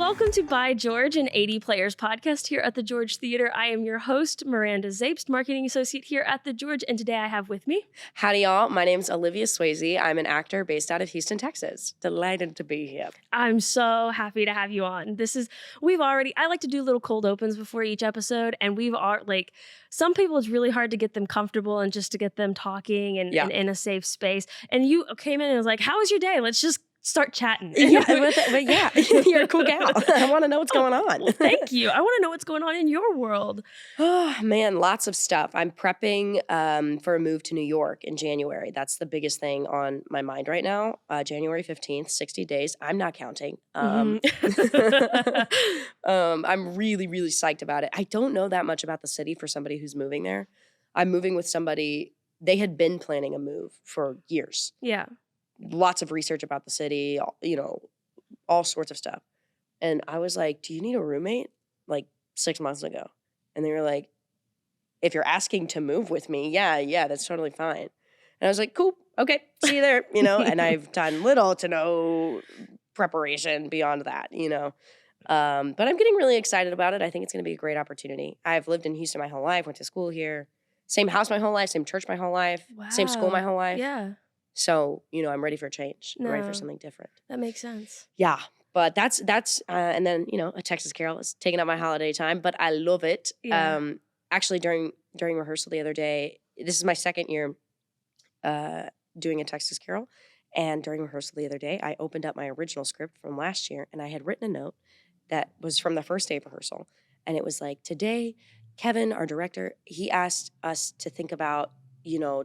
Welcome to By George, an 80 Players podcast here at the George Theater. I am your host, Miranda Zapst, marketing associate here at the George, and today I have with me... Howdy, y'all. My name's Olivia Swasey. I'm an actor based out of Houston, Texas. Delighted to be here. I'm so happy to have you on. I like to do little cold opens before each episode, and some people, it's really hard to get them comfortable and just to get them talking and in a safe space. And you came in and was like, how was your day? Let's just start chatting. Yeah, but yeah, you're a cool gal. I want to know what's going on. Well, thank you. I want to know what's going on in your world. Oh, man, lots of stuff. I'm prepping for a move to New York in January. That's the biggest thing on my mind right now. January 15th, 60 days. I'm not counting. I'm really, really psyched about it. I don't know that much about the city for somebody who's moving there. I'm moving with somebody, they had been planning a move for years. Yeah. Lots of research about the city, all sorts of stuff. And I was like, do you need a roommate? Like 6 months ago. And they were like, if you're asking to move with me, yeah, that's totally fine. And I was like, cool, okay, see you there, and I've done little to no preparation beyond that, But I'm getting really excited about it. I think it's going to be a great opportunity. I've lived in Houston my whole life, went to school here, same house my whole life, same church my whole life, same school my whole life. Yeah. So, I'm ready for a change. I'm ready for something different. That makes sense. Yeah. But that's and then, A Texas Carol is taking up my holiday time, but I love it. Yeah. Actually, during rehearsal the other day, this is my second year doing A Texas Carol. And during rehearsal the other day, I opened up my original script from last year, and I had written a note that was from the first day of rehearsal. And it was like, today, Kevin, our director, he asked us to think about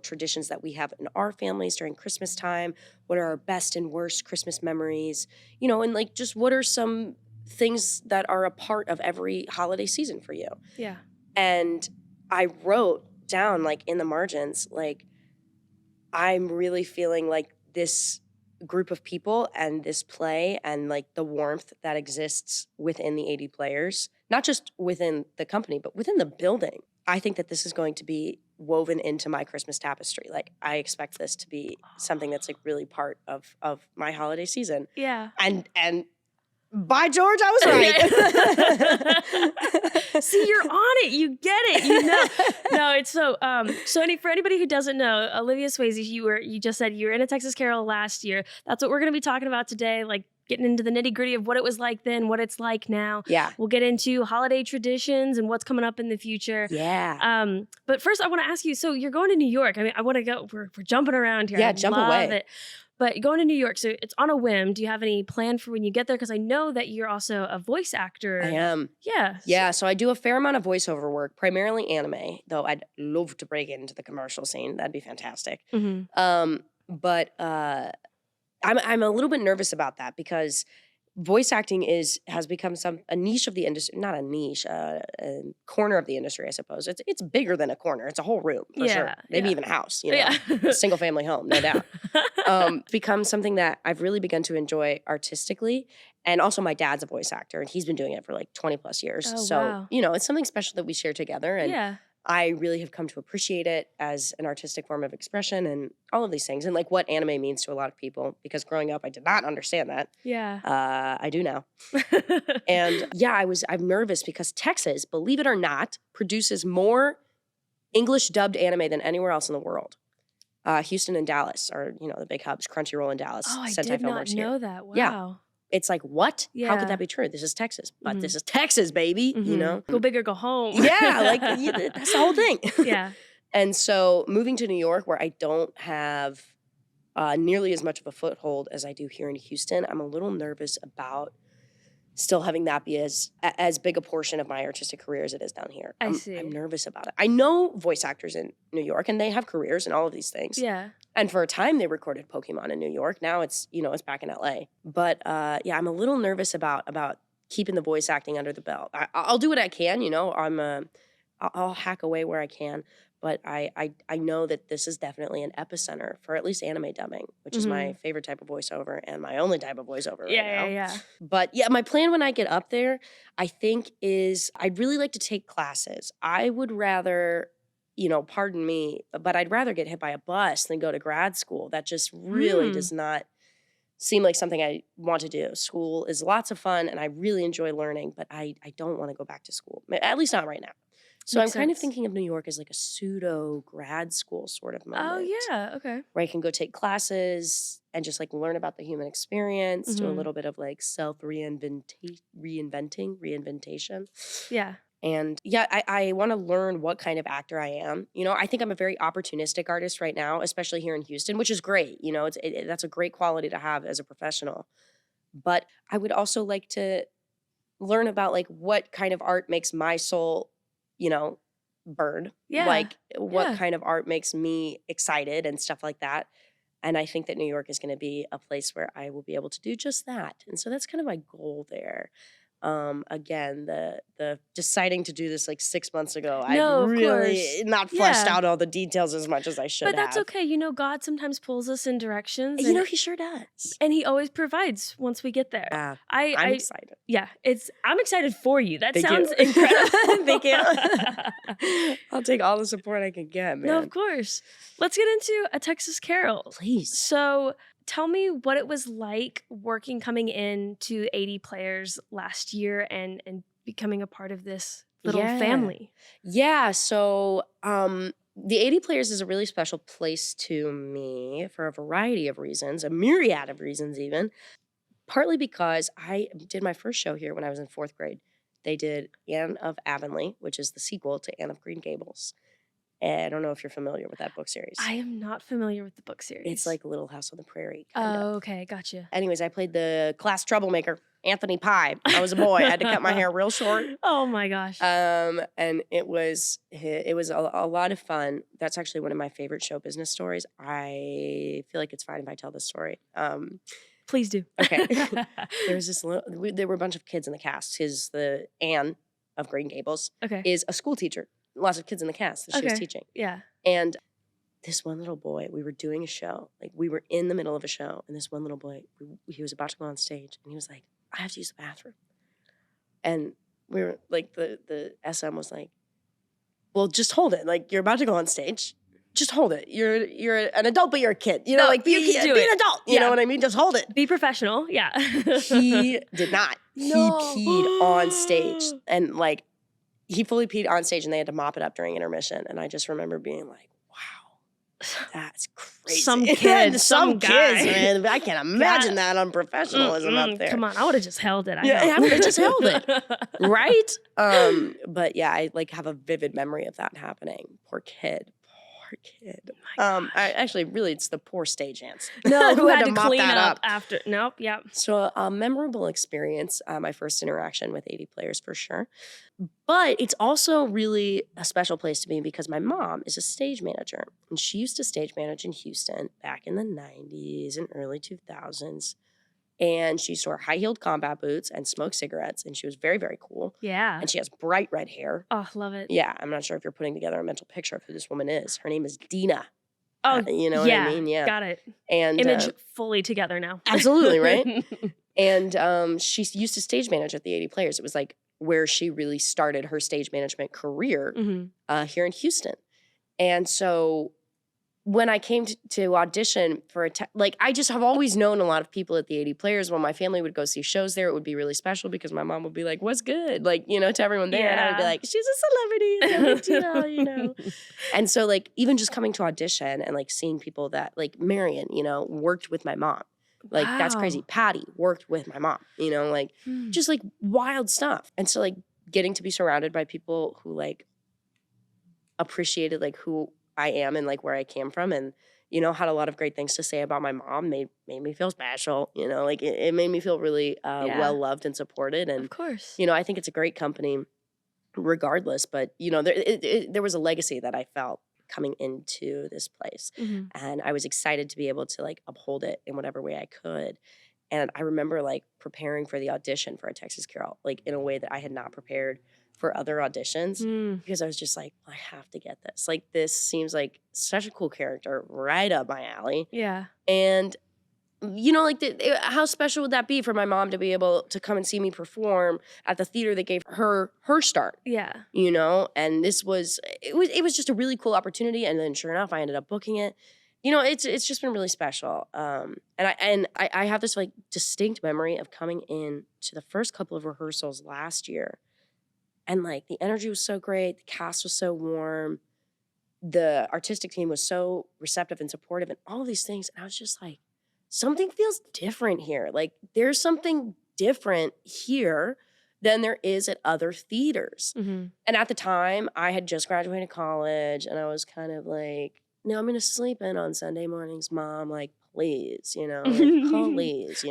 traditions that we have in our families during Christmas time. What are our best and worst Christmas memories? And just what are some things that are a part of every holiday season for you? Yeah. And I wrote down in the margins, I'm really feeling like this group of people and this play and the warmth that exists within the 80 players, not just within the company, but within the building. I think that this is going to be woven into my Christmas tapestry. I expect this to be something that's really part of my holiday season. Yeah. And by George, I was right. See, you're on it. You get it. No, it's so for anybody who doesn't know, Olivia Swasey, you just said you were in A Texas Carol last year. That's what we're going to be talking about today, getting into the nitty-gritty of what it was like then, what it's like now. Yeah. We'll get into holiday traditions and what's coming up in the future. Yeah. But first I want to ask you, so you're going to New York. I mean, I want to go, we're jumping around here. Yeah, jump away. It. But going to New York, so it's on a whim. Do you have any plan for when you get there? Because I know that you're also a voice actor. I am. Yeah. Yeah, so I do a fair amount of voiceover work, primarily anime, though I'd love to break into the commercial scene. That'd be fantastic. Mm-hmm. But I'm a little bit nervous about that because voice acting has become a niche of the industry, not a niche, a corner of the industry, I suppose. It's bigger than a corner. It's a whole room, for sure. Maybe even a house, a single family home, no doubt. Become something that I've really begun to enjoy artistically. And also my dad's a voice actor and he's been doing it for 20 plus years. Oh, so, wow. It's something special that we share together. And I really have come to appreciate it as an artistic form of expression and all of these things. And what anime means to a lot of people, because growing up, I did not understand that. Yeah. I do now. And I'm nervous because Texas, believe it or not, produces more English dubbed anime than anywhere else in the world. Houston and Dallas are, the big hubs, Crunchyroll in Dallas. Oh, I Sentai did not Filmworks know here. that. Wow. Yeah. It's what? Yeah. How could that be true? This is Texas. But this is Texas, baby, Go big or go home. Yeah, that's the whole thing. Yeah. And so moving to New York, where I don't have nearly as much of a foothold as I do here in Houston, I'm a little nervous about still having that be as big a portion of my artistic career as it is down here. I see. I'm nervous about it. I know voice actors in New York, and they have careers and all of these things. Yeah. And for a time, they recorded Pokemon in New York. Now it's back in LA. But I'm a little nervous about keeping the voice acting under the belt. I'll do what I can. I'll hack away where I can. But I know that this is definitely an epicenter for at least anime dubbing, which is my favorite type of voiceover and my only type of voiceover right now. Yeah. But my plan when I get up there, I think, is I'd really like to take classes. I would rather, pardon me, but I'd rather get hit by a bus than go to grad school. That just really does not seem like something I want to do. School is lots of fun and I really enjoy learning, but I don't want to go back to school, at least not right now. So Makes I'm kind of sense. thinking of New York as like a pseudo grad school sort of Oh, moment yeah. Okay. where I can go take classes and just like learn about the human experience, do a Mhm. little bit of like reinventation. Yeah. And yeah, I want to learn what kind of actor I am. You know, I think I'm a very opportunistic artist right now, especially here in Houston, which is great. You know, that's a great quality to have as a professional. But I would also like to learn about like what kind of art makes my soul, you know, burn. Yeah. Like what Yeah. kind of art makes me excited and stuff like that. And I think that New York is going to be a place where I will be able to do just that. And so that's kind of my goal there. Again, the deciding to do this like 6 months ago, I've No, of really course. not fleshed Yeah. out all the details as much as I should But that's have. okay. You know, God sometimes pulls us in directions, You know, he sure does. and he always provides once we get there. Yeah, I I'm excited. yeah, I'm excited for you. That Thank sounds you. incredible. Thank you. I'll take all the support I can get, man. No, of course. Let's get into A Texas Carol. Please. So tell me what it was like coming in to 80 Players last year and becoming a part of this little family. Yeah, so the 80 Players is a really special place to me for a variety of reasons, a myriad of reasons even. Partly because I did my first show here when I was in 4th grade. They did Anne of Avonlea, which is the sequel to Anne of Green Gables. And I don't know if you're familiar with that book series. I am not familiar with the book series. It's like Little House on the Prairie. Kind of. Okay, gotcha. Anyways, I played the class troublemaker, Anthony Pye. I was a boy. I had to cut my hair real short. Oh my gosh. And it was a lot of fun. That's actually one of my favorite show business stories. I feel like it's fine if I tell this story. Please do. Okay. There was this there were a bunch of kids in the cast. The Anne of Green Gables is a school teacher. Lots of kids in the cast that she was teaching. Yeah. And this one little boy, we were doing a show. Like we were in the middle of a show, and this one little boy, he was about to go on stage, and he was like, "I have to use the bathroom." And we were like, the SM was like, "Well, just hold it. Like you're about to go on stage. Just hold it. You're an adult, but you're a kid. You know, like be an adult. You know what I mean? Just hold it. Be professional. Yeah." He did not. No. He peed on stage, and like he fully peed on stage, and they had to mop it up during intermission. And I just remember being like, "Wow, that's crazy." Some kids, some kids, man. I can't imagine that unprofessionalism up there. Come on, I would have just held it. I would have just held it, right? But yeah, I like have a vivid memory of that happening. Poor kid. Actually, it's the poor stagehands. No, who had to mop clean that up after. Nope, yep. So a memorable experience, my first interaction with 80 Players for sure. But it's also really a special place to me because my mom is a stage manager. And she used to stage manage in Houston back in the 90s and early 2000s. And she used to wear high-heeled combat boots and smoke cigarettes. And she was very, very cool. Yeah. And she has bright red hair. Oh, love it. Yeah, I'm not sure if you're putting together a mental picture of who this woman is. Her name is Dina. Oh, you know what I mean? Yeah. Got it. And image fully together now. Absolutely, right? And she used to stage manage at the 80 Players. It was like where she really started her stage management career here in Houston. And so when I came to audition for I just have always known a lot of people at the 80 Players. When my family would go see shows there, it would be really special because my mom would be like, "What's good?" Like, you know, to everyone there. Yeah. And I would be like, "She's a celebrity. It's no big deal," you know. And so like even just coming to audition and like seeing people that like Marion, you know, worked with my mom. Like that's crazy. Patty worked with my mom, you know, like just like wild stuff. And so like getting to be surrounded by people who like appreciated like who I am and like where I came from, and you know had a lot of great things to say about my mom. Made me feel special, you know, like it made me feel really well loved and supported. And of course, you know, I think it's a great company regardless, but you know there was a legacy that I felt coming into this place, and I was excited to be able to like uphold it in whatever way I could. And I remember like preparing for the audition for A Texas Carol like in a way that I had not prepared for other auditions because I was just like, I have to get this. Like, this seems like such a cool character right up my alley. Yeah. And, you know, like, how special would that be for my mom to be able to come and see me perform at the theater that gave her start? Yeah. You know? And it was just a really cool opportunity. And then sure enough, I ended up booking it. it's just been really special. And I have this like distinct memory of coming in to the first couple of rehearsals last year, and like the energy was so great, the cast was so warm, the artistic team was so receptive and supportive, and all of these things. And I was just like, something feels different here. Like there's something different here than there is at other theaters. Mm-hmm. And at the time, I had just graduated college, and I was kind of like, no, I'm going to sleep in on Sunday mornings, Mom. Like, please, like, please,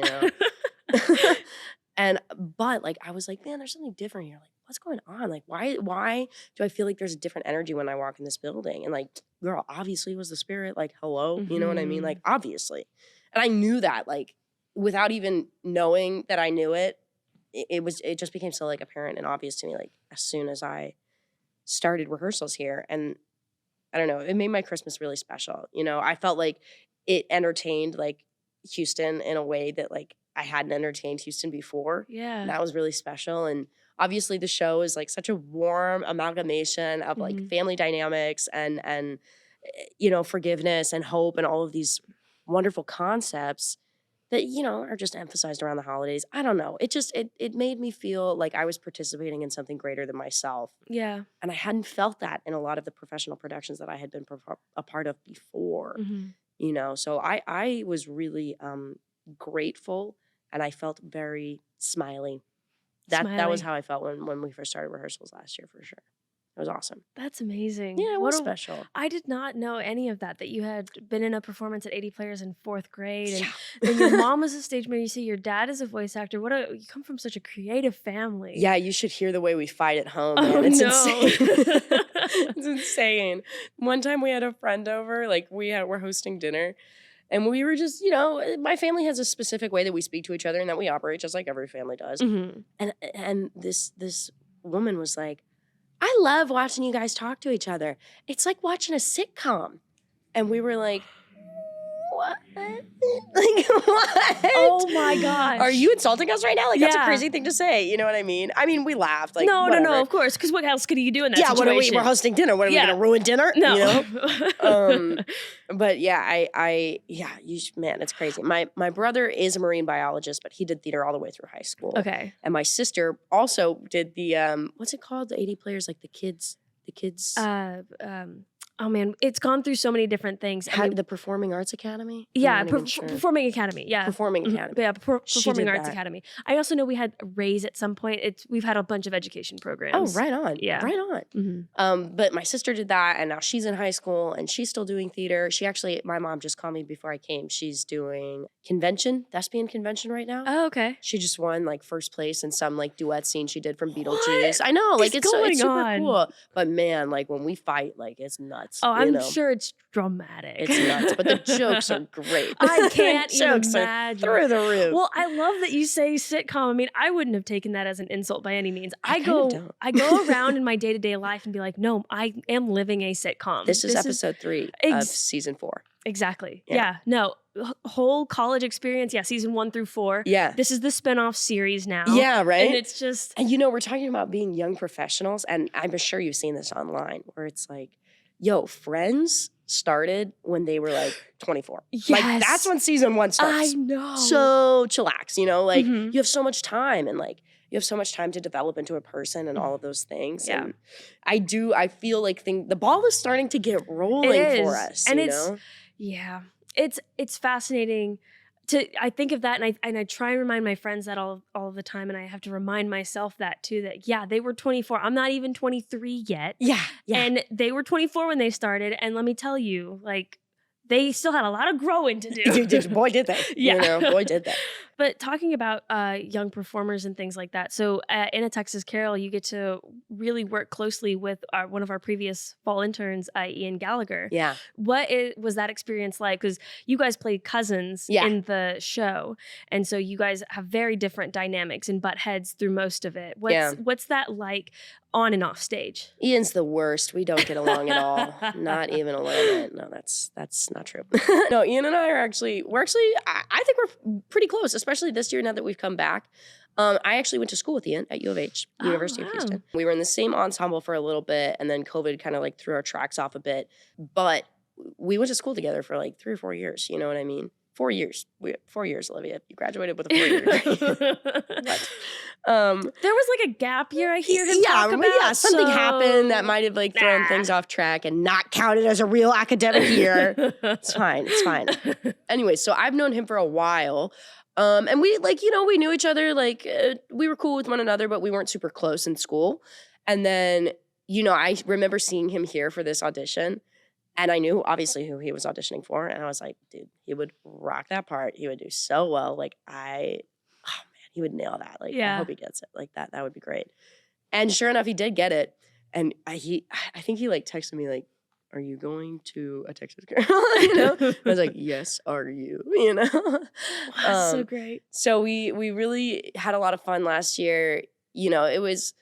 But like, I was like, man, there's something different here. Like, what's going on? Like, why do I feel like there's a different energy when I walk in this building? And like, girl, obviously it was the spirit. Like, hello, you know what I mean? Like, obviously. And I knew that, like, without even knowing that I knew it, it just became so like apparent and obvious to me, like, as soon as I started rehearsals here. And I don't know, it made my Christmas really special. I felt like it entertained like Houston in a way that like I hadn't entertained Houston before. Yeah. And that was really special. And obviously the show is like such a warm amalgamation of like family dynamics and forgiveness and hope and all of these wonderful concepts that, are just emphasized around the holidays. I don't know. It made me feel like I was participating in something greater than myself. Yeah. And I hadn't felt that in a lot of the professional productions that I had been a part of before, So I was really grateful, and I felt very smiley. That was how I felt when we first started rehearsals last year, for sure. It was awesome. That's amazing. Yeah, it was special. I did not know any of that you had been in a performance at 80 Players in 4th grade. And then your mom was a stage manager. You say your dad is a voice actor. You come from such a creative family. Yeah, you should hear the way we fight at home, man. It's insane. It's insane. One time we had a friend over, like we're hosting dinner. And we were just, my family has a specific way that we speak to each other and that we operate just like every family does. Mm-hmm. And this woman was like, I love watching you guys talk to each other. It's like watching a sitcom. And we were like, what? Like, what? Oh my gosh. Are you insulting us right now? Like, that's a crazy thing to say. You know what I mean? I mean, we laughed. Like, no, of course. Because what else could you do in that situation? We're hosting dinner. What, are we going to ruin dinner? No. But yeah, man, it's crazy. My brother is a marine biologist, but he did theater all the way through high school. Okay. And my sister also did the, what's it called? The 80 Players, like the kids. Oh man, it's gone through so many different things. The Performing Arts Academy? Yeah, Performing Academy. Yeah, Performing Academy. Yeah, Performing Arts Academy. I also know we had Raise at some point. We've had a bunch of education programs. Oh, right on. Yeah, right on. Mm-hmm. But my sister did that, and now she's in high school, and she's still doing theater. My mom just called me before I came. She's doing thespian convention right now. Oh, okay. She just won like first place in some like duet scene she did from Beetlejuice. I know, like it's super cool. But man, like when we fight, like it's nuts. Oh, I'm sure it's dramatic. It's nuts, but the jokes are great. I can't jokes imagine. Are through the roof. Well, I love that you say sitcom. I mean, I wouldn't have taken that as an insult by any means. I go around in my day-to-day life and be like, no, I am living a sitcom. This is episode 3 of season 4. Exactly. Yeah. No. Whole college experience. Yeah. Season 1 through 4. Yeah. This is the spinoff series now. Yeah. Right. And it's just. And we're talking about being young professionals, and I'm sure you've seen this online where it's like, Friends started when they were like 24. Yes. Like that's when season 1 starts. I know. So chillax, like you have so much time, and like you have so much time to develop into a person and all of those things. Yeah. And I feel like the ball is starting to get rolling for us. And it's fascinating. I think of that, and I try and remind my friends that all of the time, and I have to remind myself that too, that they were 24. I'm not even 23 yet. Yeah. And they were 24 when they started, and let me tell you, like, they still had a lot of growing to do. Boy, did they. Yeah. Boy, did they. But talking about young performers and things like that, so in A Texas Carol, you get to really work closely with one of our previous fall interns, Ian Gallagher. Yeah. What was that experience like? Because you guys played cousins in the show, and so you guys have very different dynamics and butt heads through most of it. What's that like on and off stage? Ian's the worst. We don't get along at all. Not even a little bit. No, that's not true. No, Ian and I I think we're pretty close, especially this year now that we've come back. I actually went to school with Ian at U of H, University of Houston. We were in the same ensemble for a little bit, and then COVID kind of like threw our tracks off a bit. But we went to school together for like 3 or 4 years. You know what I mean? 4 years. 4 years, Olivia. You graduated with a 4-year degree. What? There was like a gap year I hear him talk about. Yeah, something happened that might have like thrown things off track and not counted as a real academic year. It's fine. Anyway, so I've known him for a while. And we like, we knew each other. Like we were cool with one another, but we weren't super close in school. And then, I remember seeing him here for this audition. And I knew obviously who he was auditioning for. And I was like, dude, he would rock that part. He would do so well. Like he would nail that. Like, I hope he gets it. Like that would be great. And sure enough, he did get it. And I think he like texted me like, are you going to a Texas Carol? I was like, yes, are you? Wow, so great. So we really had a lot of fun last year. He's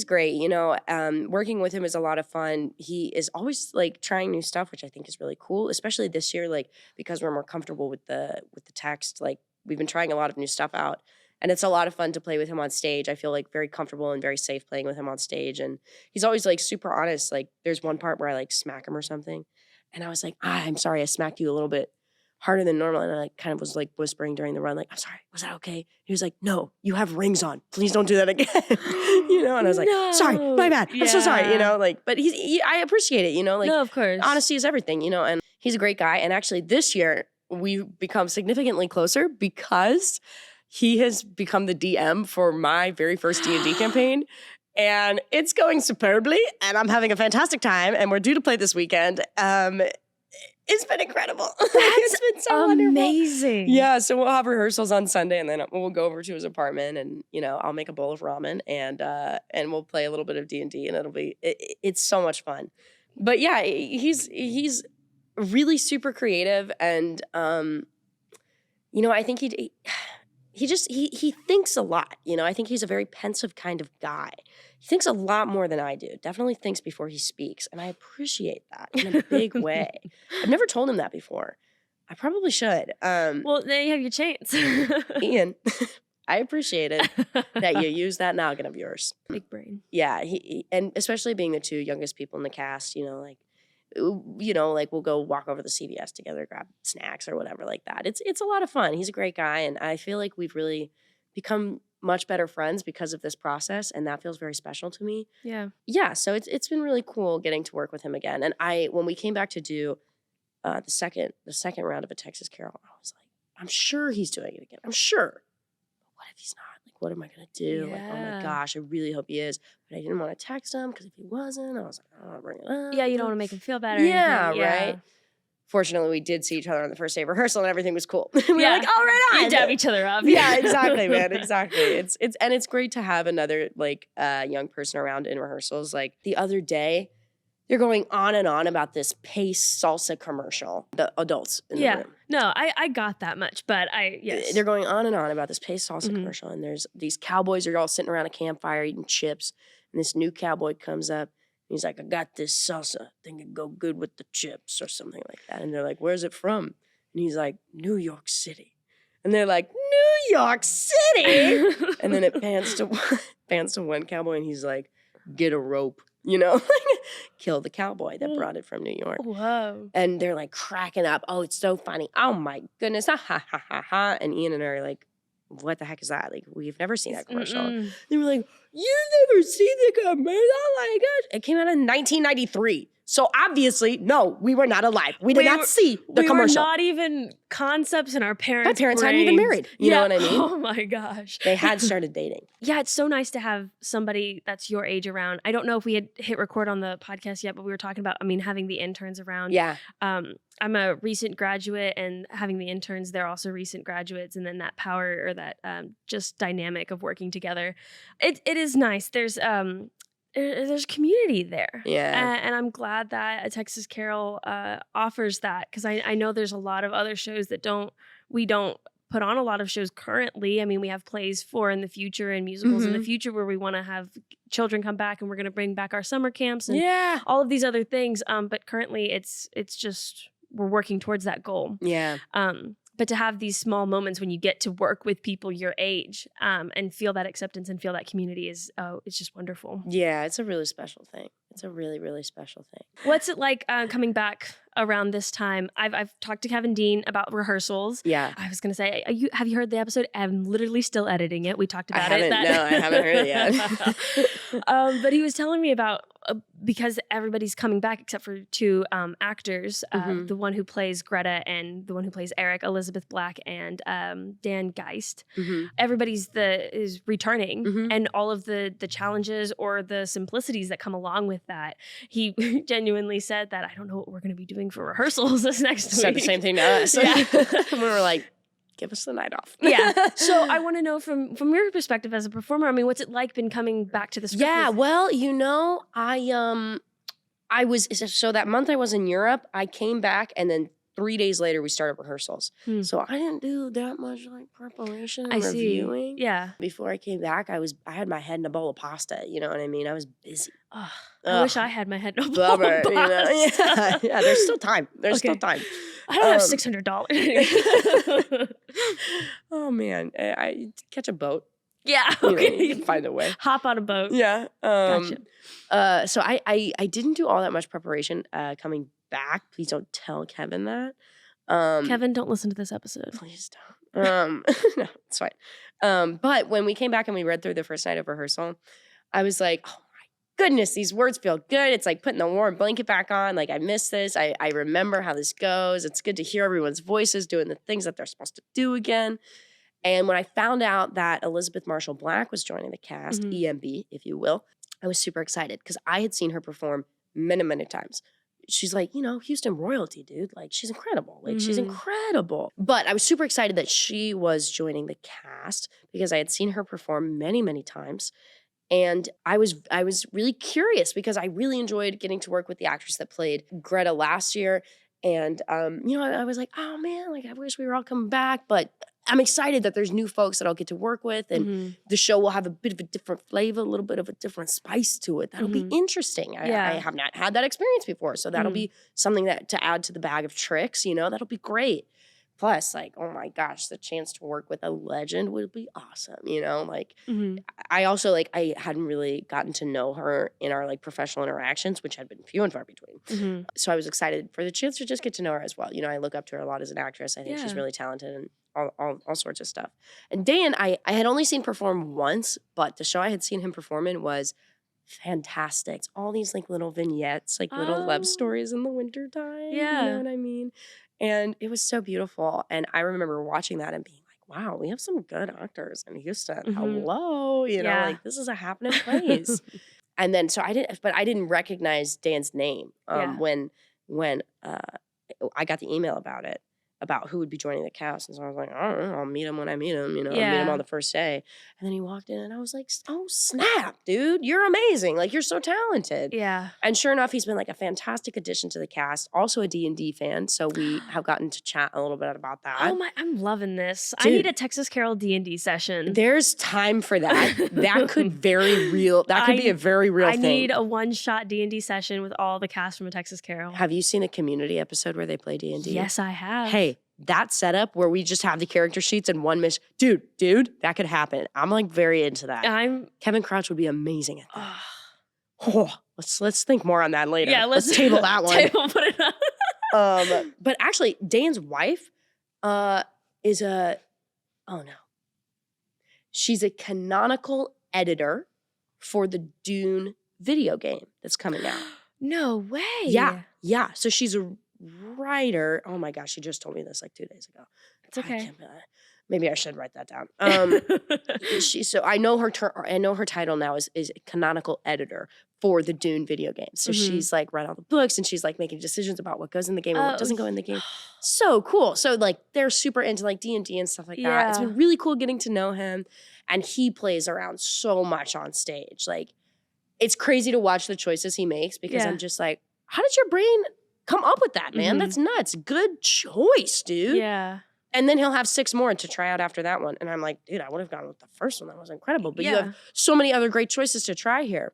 great. Working with him is a lot of fun. He is always like trying new stuff, which I think is really cool, especially this year, like because we're more comfortable with the text. Like we've been trying a lot of new stuff out, and it's a lot of fun to play with him on stage. I feel like very comfortable and very safe playing with him on stage, and he's always like super honest. Like there's one part where I like smack him or something, and I was like, I'm sorry, I smacked you a little bit harder than normal. And I kind of was like whispering during the run, like, I'm sorry, was that okay? He was like, no, you have rings on. Please don't do that again. And I was like, sorry, my bad. I'm so sorry, but I appreciate it, like, no, of course. Honesty is everything, and he's a great guy. And actually this year we've become significantly closer because he has become the DM for my very first D&D campaign. And it's going superbly and I'm having a fantastic time and we're due to play this weekend. It's been incredible. It's been so amazing. Wonderful. Yeah, so we'll have rehearsals on Sunday, and then we'll go over to his apartment, and I'll make a bowl of ramen, and we'll play a little bit of D&D, and it's so much fun. But yeah, he's really super creative, and I think he thinks a lot. I think he's a very pensive kind of guy. He thinks a lot more than I do. Definitely thinks before he speaks. And I appreciate that in a big way. I've never told him that before. I probably should. Well, there you have your chance. Ian, I appreciate it that you use that noggin of yours. Big brain. Yeah. And especially being the 2 youngest people in the cast, like we'll go walk over to CVS together, grab snacks or whatever like that. It's a lot of fun. He's a great guy. And I feel like we've really become much better friends because of this process, and that feels very special to me. Yeah. So it's been really cool getting to work with him again. And when we came back to do the second round of A Texas Carol, I was like, I'm sure he's doing it again. I'm sure. But what if he's not? Like, what am I gonna do? Yeah. Like, oh my gosh, I really hope he is. But I didn't want to text him because if he wasn't, I was like, I don't want to bring it up. Yeah, you don't want to make him feel bad. Or yeah, anything. Right. Fortunately, we did see each other on the first day of rehearsal and everything was cool. We were like, oh, right on. You dab each other up. Yeah, exactly, man. Exactly. It's great to have another like young person around in rehearsals. Like the other day, they're going on and on about this Pace salsa commercial. The adults in the room. No, I got that much, but yes. They're going on and on about this Pace salsa commercial. And there's these cowboys are all sitting around a campfire eating chips. And this new cowboy comes up. He's like, I got this salsa. Think it'd go good with the chips or something like that. And they're like, where's it from? And he's like, New York City. And they're like, New York City? And then it pans to one cowboy and he's like, get a rope, kill the cowboy that brought it from New York. Whoa. And they're like cracking up. Oh, it's so funny. Oh my goodness. Ha ha ha ha ha. And Ian and I are like, what the heck is that? Like, we've never seen that commercial. They were like, you've never seen the commercial? Oh my gosh. It came out in 1993. So obviously, no, we were not alive. We did not see the commercial. We were not even concepts in our parents' My parents hadn't even married. You know what I mean? Oh my gosh. They had started dating. Yeah, it's so nice to have somebody that's your age around. I don't know if we had hit record on the podcast yet, but we were talking about, having the interns around. Yeah. I'm a recent graduate, and having the interns, they're also recent graduates, and then that power or that just dynamic of working together. It is nice. There's community there. Yeah. And I'm glad that A Texas Carol offers that, because I know there's a lot of other shows that we don't put on a lot of shows currently. We have plays in the future and musicals in the future where we want to have children come back, and we're going to bring back our summer camps and all of these other things. But currently it's just we're working towards that goal. Yeah. But to have these small moments when you get to work with people your age and feel that acceptance and feel that community it's just wonderful. Yeah, it's a really special thing. It's a really, really special thing. What's it like coming back around this time? I've talked to Kevin Dean about rehearsals. Yeah. I was going to say, have you heard the episode? I'm literally still editing it. We talked about it. No, I haven't heard it yet. But he was telling me about, because everybody's coming back except for two actors, the one who plays Greta and the one who plays Eric, Elizabeth Black and Dan Geist. Everybody's is returning, and all of the challenges or the simplicities that come along with that. He genuinely said that, I don't know what we're going to be doing for rehearsals this next week. Said the same thing to us. Yeah. We were like, give us the night off. Yeah. So I want to know from your perspective as a performer, I mean, what's it like been coming back to the script? Yeah, well, I was, so that month I was in Europe, I came back and then 3 days later we started rehearsals. So I didn't do that much like preparation and reviewing. Yeah. Before I came back, I had my head in a bowl of pasta, you know what I mean? I was busy. I wish I had my head in a bowl of pasta. You know? Yeah, there's still time. There's still time. I don't have $600. Oh man, I catch a boat. Yeah, okay. You can find a way. Hop on a boat. Yeah. Gotcha. So I didn't do all that much preparation coming back. Please don't tell Kevin that. Kevin, don't listen to this episode. Please don't. No, it's fine. But when we came back and we read through the first night of rehearsal, I was like, oh my goodness, these words feel good. It's like putting the warm blanket back on. Like I miss this. I remember how this goes. It's good to hear everyone's voices doing the things that they're supposed to do again. And when I found out that Elizabeth Marshall Black was joining the cast, EMB, if you will, I was super excited because I had seen her perform many, many times. She's like, Houston royalty, dude. Like, she's incredible. Like, she's incredible. But I was super excited that she was joining the cast because I had seen her perform many, many times. And I was really curious because I really enjoyed getting to work with the actress that played Greta last year. And, I was like, oh, man, like, I wish we were all coming back. But I'm excited that there's new folks that I'll get to work with. And the show will have a bit of a different flavor, a little bit of a different spice to it. That'll be interesting. I have not had that experience before. So that'll be something that to add to the bag of tricks, that'll be great. Plus, like, oh my gosh, the chance to work with a legend would be awesome, Like, I also, I hadn't really gotten to know her in our, professional interactions, which had been few and far between. So I was excited for the chance to just get to know her as well. I look up to her a lot as an actress. I think she's really talented and all sorts of stuff. And Dan, I had only seen perform once, but the show I had seen him perform in was fantastic. It's all these, little vignettes, little love stories in the wintertime. Yeah. You know what I mean? And it was so beautiful. And I remember watching that and being like, wow, we have some good actors in Houston. Hello. This is a happening place. And then, so I didn't recognize Dan's name when I got the email about who would be joining the cast. And so I was like, I don't know, I'll meet him when I meet him, I'll meet him on the first day. And then he walked in and I was like, oh, snap, dude, you're amazing. Like, you're so talented. Yeah. And sure enough, he's been a fantastic addition to the cast, also a D&D fan. So we have gotten to chat a little bit about that. Oh my, I'm loving this. Dude, I need a Texas Carol D&D session. There's time for that. That could be a very real thing. I need a one-shot D&D session with all the cast from a Texas Carol. Have you seen the Community episode where they play D&D? Yes, I have. Hey, that setup where we just have the character sheets and one mission, dude, that could happen. I'm very into that. Kevin Crouch would be amazing at that. Oh, let's think more on that later. Yeah, let's table that one. Put it on. But actually, Dan's wife is she's a canonical editor for the Dune video game that's coming out. No way. Yeah. So she's a writer. Oh my gosh, she just told me this 2 days ago. It's okay. Maybe I should write that down. So I know her title now is canonical editor for the Dune video game. So she's read all the books and she's making decisions about what goes in the game and what doesn't go in the game. So cool. So they're super into D&D and stuff like that. It's been really cool getting to know him, and he plays around so much on stage. It's crazy to watch the choices he makes because I'm just how did your brain come up with that, man? That's nuts. Good choice, dude. Yeah. And then he'll have 6 more to try out after that one. And I'm like, dude, I would have gone with the first one. That was incredible. But you have so many other great choices to try here.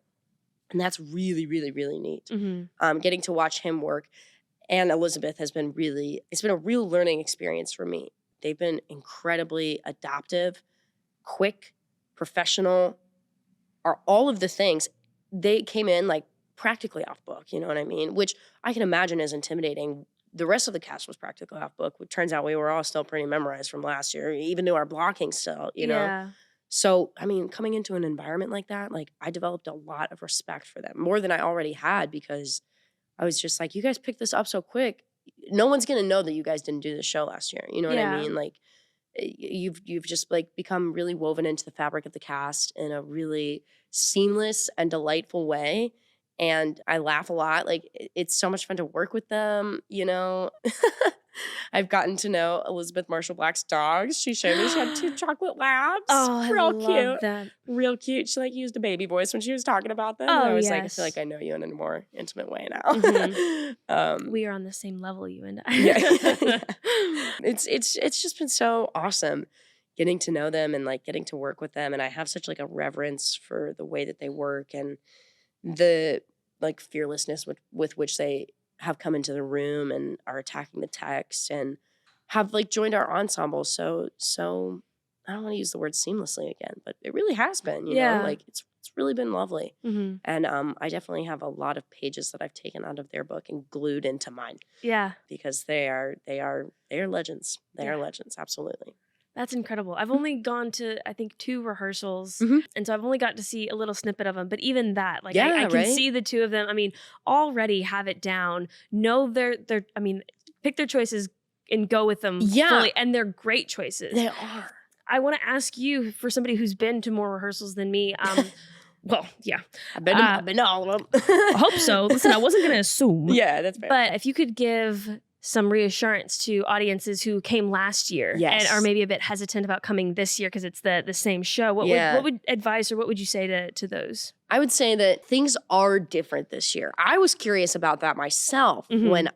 And that's really, really, really neat. Getting to watch him work. And Elizabeth it's been a real learning experience for me. They've been incredibly adaptive, quick, professional, are all of the things. They came in practically off book, you know what I mean? Which I can imagine is intimidating. The rest of the cast was practically off book. It turns out we were all still pretty memorized from last year, even knew our blocking still, you know? Yeah. So, I mean, coming into an environment like that, like I developed a lot of respect for them, more than I already had, because I was just like, you guys picked this up so quick. No one's going to know that you guys didn't do the show last year. You know what I Yeah. mean? Like you've just like become really woven into the fabric of the cast in a really seamless and delightful way. And I laugh a lot. Like it's so much fun to work with them, you know. I've gotten to know Elizabeth Marshall Black's dogs. She showed me she had 2 chocolate labs. Oh, I Real love cute. that. Real cute. She like used a baby voice when she was talking about them. Oh, and I was like, I yes. feel like I know you in a more intimate way now. We are on the same level, you and I. Yeah. It's just been so awesome getting to know them and like getting to work with them. And I have such like a reverence for the way that they work and the like fearlessness with which they have come into the room and are attacking the text and have like joined our ensemble. So I don't want to use the word seamlessly again, but it really has been, you know, like it's really been lovely. And I definitely have a lot of pages that I've taken out of their book and glued into mine. Yeah. Because they are legends. They are legends, absolutely. That's incredible. I've only gone to, I think, 2 rehearsals. And so I've only got to see a little snippet of them. But even that, like, I can see the 2 of them. I mean, already have it down. Know I mean, pick their choices and go with them fully. And they're great choices. They are. I want to ask you, for somebody who's been to more rehearsals than me, well, yeah. I've been to all of them. I hope so. Listen, I wasn't going to assume. Yeah, that's fair. But if you could give some reassurance to audiences who came last year and are maybe a bit hesitant about coming this year because it's the same show, what would advice or what would you say to those? I would say that things are different this year. I was curious about that myself when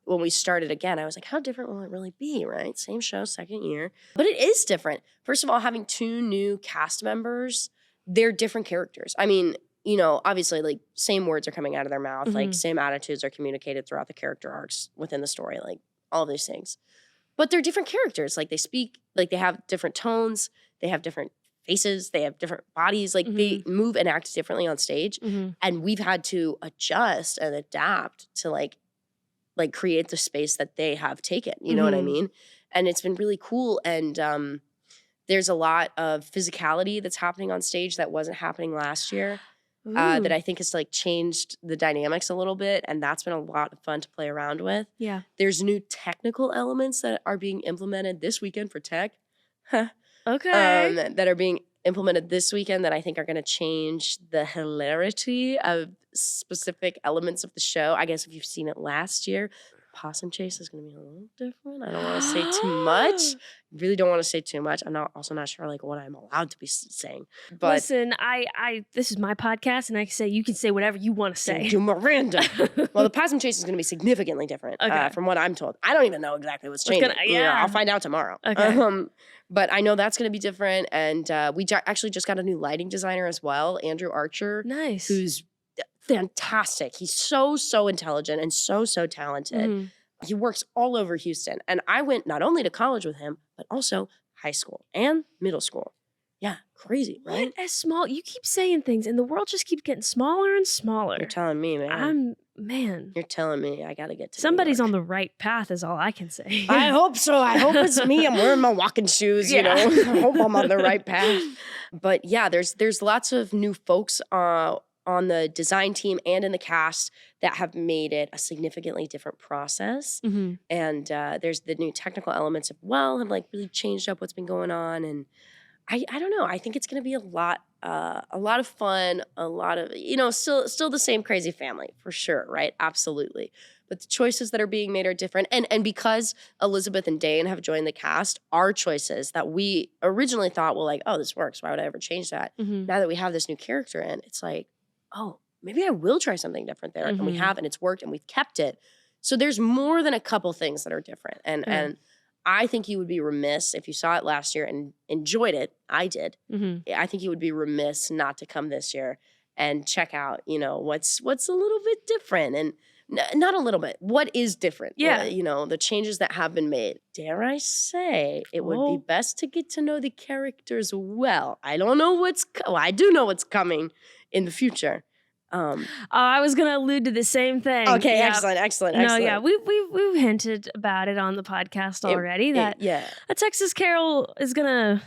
we started again. I was like, how different will it really be, right? Same show, second year. But it is different. First of all, having 2 new cast members, they're different characters. I mean, you know, obviously, like, same words are coming out of their mouth. Like, same attitudes are communicated throughout the character arcs within the story. Like, all these things. But they're different characters. Like, they speak, like, they have different tones. They have different faces. They have different bodies. Like, they move and act differently on stage. And we've had to adjust and adapt to, like create the space that they have taken. You know what I mean? And it's been really cool. And there's a lot of physicality that's happening on stage that wasn't happening last year. That I think has like changed the dynamics a little bit, and that's been a lot of fun to play around with. Yeah. There's new technical elements that are being implemented this weekend for tech. Okay. That are being implemented this weekend that I think are going to change the hilarity of specific elements of the show. I guess if you've seen it last year, Possum Chase is going to be a little different. I don't want to say too much. Really don't want to say too much. I'm also not sure like what I'm allowed to be saying. But listen, I this is my podcast, and I say you can say whatever you want to say. To Miranda. Well, the Possum Chase is going to be significantly different from what I'm told. I don't even know exactly what's changing. I'll find out tomorrow. Okay. But I know that's going to be different, and we actually just got a new lighting designer as well, Andrew Archer. Nice. Who's fantastic. He's so intelligent and so talented. He works all over Houston. And I went not only to college with him, but also high school and middle school. Yeah, crazy, right? What a small, you keep saying things and the world just keeps getting smaller and smaller. You're telling me, man. Man. You're telling me I got to get to somebody's on the right path is all I can say. I hope so. I hope it's me. I'm wearing my walking shoes, you know. I hope I'm on the right path. But yeah, there's lots of new folks on the design team and in the cast that have made it a significantly different process. And there's the new technical elements as well have like really changed up what's been going on. And I don't know. I think it's going to be a lot of fun, a lot of, you know, still the same crazy family for sure, right? Absolutely. But the choices that are being made are different. And because Elizabeth and Dane have joined the cast, our choices that we originally thought, well, like, oh, this works. Why would I ever change that? Now that we have this new character in, it's like, oh, maybe I will try something different there. And we have, and it's worked, and we've kept it. So there's more than a couple things that are different. And I think you would be remiss if you saw it last year and enjoyed it. I did. I think you would be remiss not to come this year and check out, you know, what's a little bit different. And not a little bit. What is different? Yeah. You know, the changes that have been made. Dare I say, it would be best to get to know the characters well. I don't know I do know what's coming in the future. I was going to allude to the same thing. Okay, yeah. excellent. No, yeah, we've hinted about it on the podcast already a Texas Carol is gonna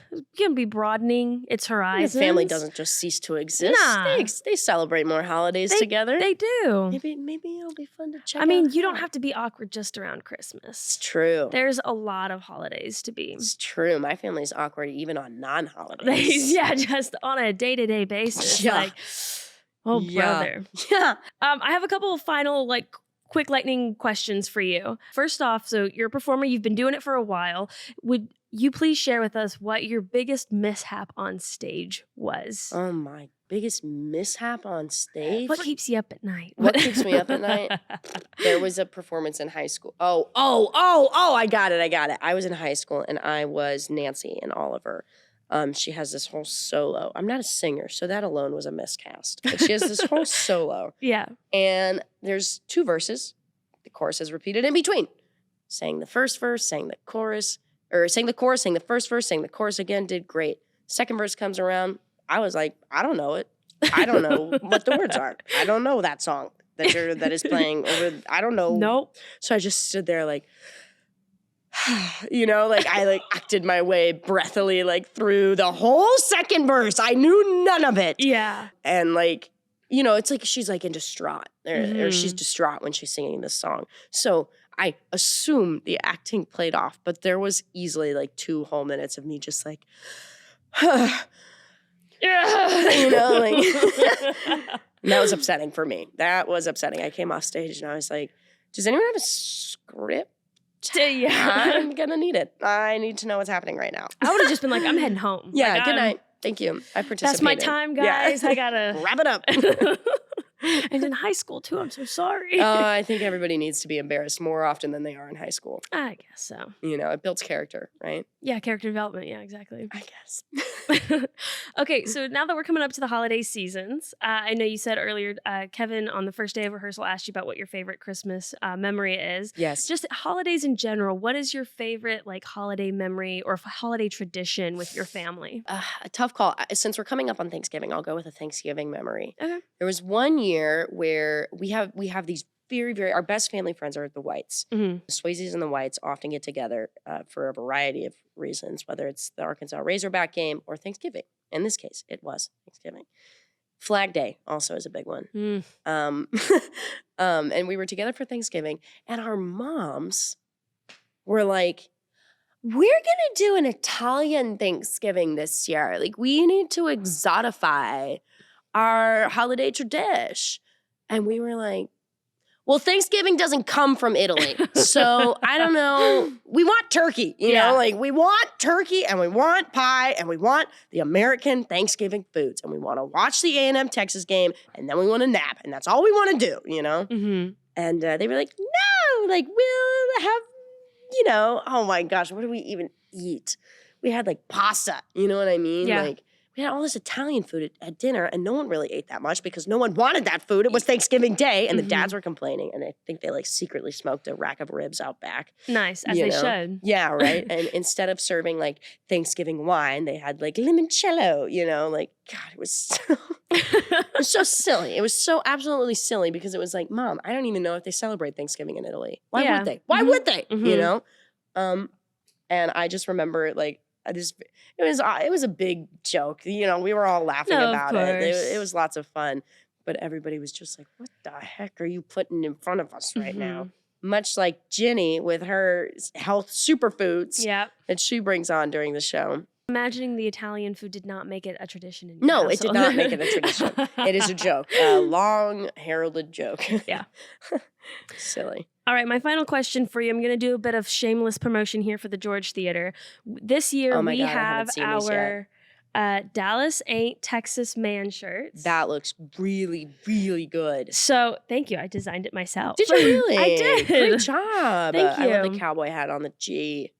be broadening its horizons. The family doesn't just cease to exist. Nah. They celebrate more holidays together. They do. Maybe it'll be fun to check out. I mean, you don't have to be awkward just around Christmas. It's true. There's a lot of holidays to be. It's true. My family's awkward even on non-holidays. Just on a day-to-day basis. Yeah. Like, oh, brother. Yeah. I have a couple of final, quick lightning questions for you. First off, so you're a performer. You've been doing it for a while. Would you please share with us what your biggest mishap on stage was? Oh, my biggest mishap on stage? What keeps you up at night? What keeps me up at night? There was a performance in high school. Oh, I got it. I was in high school, and I was Nancy in Oliver. She has this whole solo. I'm not a singer, so that alone was a miscast. But she has this whole solo. Yeah. And there's 2 verses. The chorus is repeated in between. Sang the first verse, sang the chorus, or sang the chorus, sang the first verse, sang the chorus again, did great. Second verse comes around. I was like, I don't know it. I don't know what the words are. I don't know that song that is playing over. I don't know. Nope. So I just stood there like, I acted my way breathily through the whole second verse. I knew none of it. Yeah. And it's like she's in distraught or she's distraught when she's singing this song. So I assume the acting played off, but there was easily 2 whole minutes of me just that was upsetting for me. That was upsetting. I came off stage and I was like, does anyone have a script? I'm gonna need it. I need to know what's happening right now. I would have just been like, I'm heading home. Yeah, good night. Thank you. I participated. That's my time, guys. Yeah. I gotta wrap it up. And in high school too. I'm so sorry. I think everybody needs to be embarrassed more often than they are in high school. I guess so. It builds character, right? Yeah, character development. Yeah, exactly. I guess. Okay, so now that we're coming up to the holiday seasons, I know you said earlier, Kevin on the first day of rehearsal asked you about what your favorite Christmas memory is. Yes. Just holidays in general. What is your favorite holiday memory or holiday tradition with your family? A tough call. Since we're coming up on Thanksgiving, I'll go with a Thanksgiving memory. Okay. There was one year where we have these very, very, our best family friends are the Whites. Mm-hmm. The Swaseys and the Whites often get together for a variety of reasons, whether it's the Arkansas Razorback game or Thanksgiving. In this case, it was Thanksgiving. Flag Day also is a big one. And we were together for Thanksgiving, and our moms were like, we're going to do an Italian Thanksgiving this year. We need to exotify our holiday tradition. And we were like, well, Thanksgiving doesn't come from Italy. So I don't know. We want turkey, you know, we want turkey and we want pie and we want the American Thanksgiving foods. And we want to watch the A&M Texas game and then we want to nap. And that's all we want to do, Mm-hmm. And they were like, no, we'll have, oh my gosh, what do we even eat? We had pasta, you know what I mean? Yeah. We had all this Italian food at dinner, and no one really ate that much because no one wanted that food. It was Thanksgiving Day, and the dads were complaining, and I think they secretly smoked a rack of ribs out back. Nice, as they should. Yeah, right. And instead of serving Thanksgiving wine, they had limoncello. God, it was so silly. It was so absolutely silly because it was Mom, I don't even know if they celebrate Thanksgiving in Italy. Why would they? Why would they? And I just remember it was a big joke. We were all laughing about it. It was lots of fun. But everybody was just like, what the heck are you putting in front of us right now? Much like Ginny with her health superfoods that she brings on during the show. Imagining the Italian food did not make it a tradition in your No, household. it did not make it a tradition. It is a joke. A long heralded joke. Yeah. Silly. All right, my final question for you. I'm going to do a bit of shameless promotion here for the George Theater. This year, we have our Dallas Ain't Texas Man shirts. That looks really, really good. So, thank you. I designed it myself. Did you really? I did. Great job. Thank you. I love the cowboy hat on the G.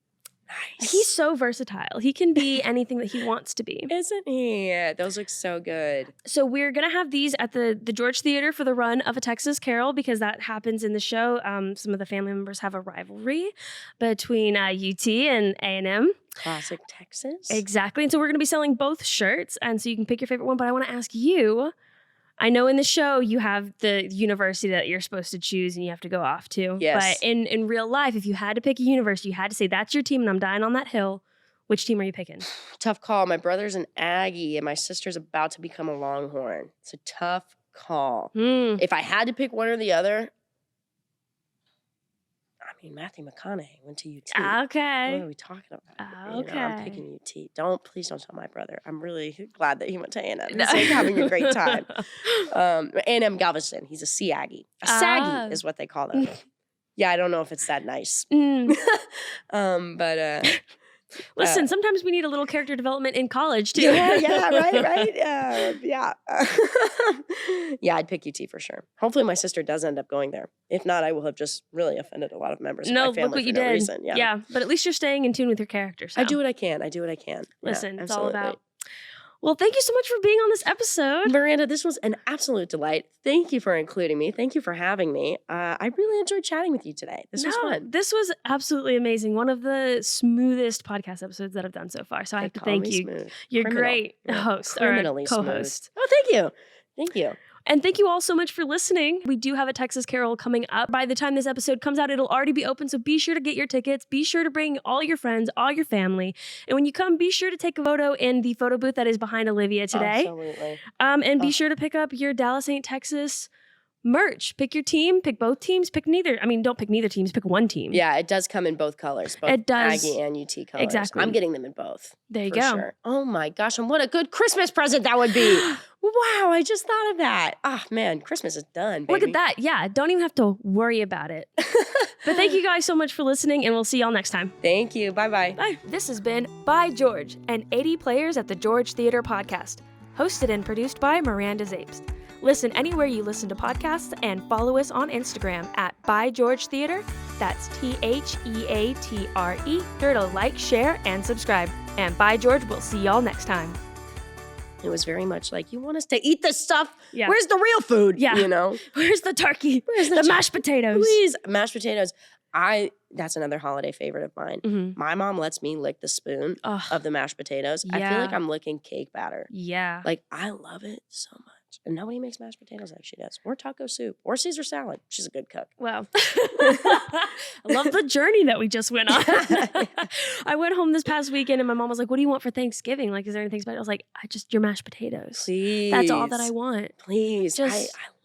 Nice. He's so versatile. He can be anything that he wants to be. Isn't he? Those look so good. So we're going to have these at the George Theater for the run of A Texas Carol because that happens in the show. Some of the family members have a rivalry between UT and A&M. Classic Texas. Exactly. And so we're going to be selling both shirts. And so you can pick your favorite one. But I want to ask you, I know in the show you have the university that you're supposed to choose and you have to go off to. Yes. But in real life, if you had to pick a university, you had to say, that's your team and I'm dying on that hill. Which team are you picking? Tough call. My brother's an Aggie and my sister's about to become a Longhorn. It's a tough call. If I had to pick one or the other, I mean, Matthew McConaughey went to UT. Okay. What are we talking about? Okay. I'm picking UT. Please don't tell my brother. I'm really glad that he went to A&M. He's like having a great time. A&M Galveston. He's a Sea Aggie. A Saggy is what they call them. Yeah, I don't know if it's that nice. But listen, sometimes we need a little character development in college too. Yeah, right. Yeah. Yeah, I'd pick UT for sure. Hopefully my sister does end up going there. If not, I will have just really offended a lot of members of my family look what you did. Reason. Yeah, but at least you're staying in tune with your characters. So. I do what I can. Listen, yeah, it's all about. Well, thank you so much for being on this episode. Miranda, this was an absolute delight. Thank you for including me. Thank you for having me. I really enjoyed chatting with you today. This was fun. This was absolutely amazing. One of the smoothest podcast episodes that I've done so far. So I have to thank you. Smooth. You're great host or co-host. Oh, thank you. Thank you. And thank you all so much for listening. We do have a Texas Carol coming up. By the time this episode comes out, it'll already be open. So be sure to get your tickets. Be sure to bring all your friends, all your family. And when you come, be sure to take a photo in the photo booth that is behind Olivia today. Absolutely. And be sure to pick up your Dallas St. Texas merch. Pick your team, pick both teams, pick neither. I mean, don't pick neither teams, pick one team. Yeah, it does come in both colors. Both it does. Aggie and UT colors. Exactly. I'm getting them in both. There you go. Sure. Oh my gosh, and what a good Christmas present that would be. Wow, I just thought of that. Oh man, Christmas is done, baby. Look at that. Yeah, don't even have to worry about it. But thank you guys so much for listening, and we'll see y'all next time. Thank you. Bye-bye. Bye. This has been By George, an 80 Players at the George Theater podcast, hosted and produced by Miranda Zapes. Listen anywhere you listen to podcasts and follow us on Instagram at By George Theater. That's THEATRE. Sure to like, share, and subscribe. And By George, we'll see y'all next time. It was very much like, you want us to eat this stuff? Yeah. Where's the real food? Yeah. You know? Where's the turkey? Where's the mashed potatoes? Please. Mashed potatoes. That's another holiday favorite of mine. Mm-hmm. My mom lets me lick the spoon of the mashed potatoes. Yeah. I feel like I'm licking cake batter. Yeah. Like, I love it so much. And nobody makes mashed potatoes like she does. Or taco soup. Or Caesar salad. She's a good cook. Wow. I love the journey that we just went on. I went home this past weekend and my mom was like, what do you want for Thanksgiving? Like, is there anything special? I was like, your mashed potatoes. Please. That's all that I want. Please. Just I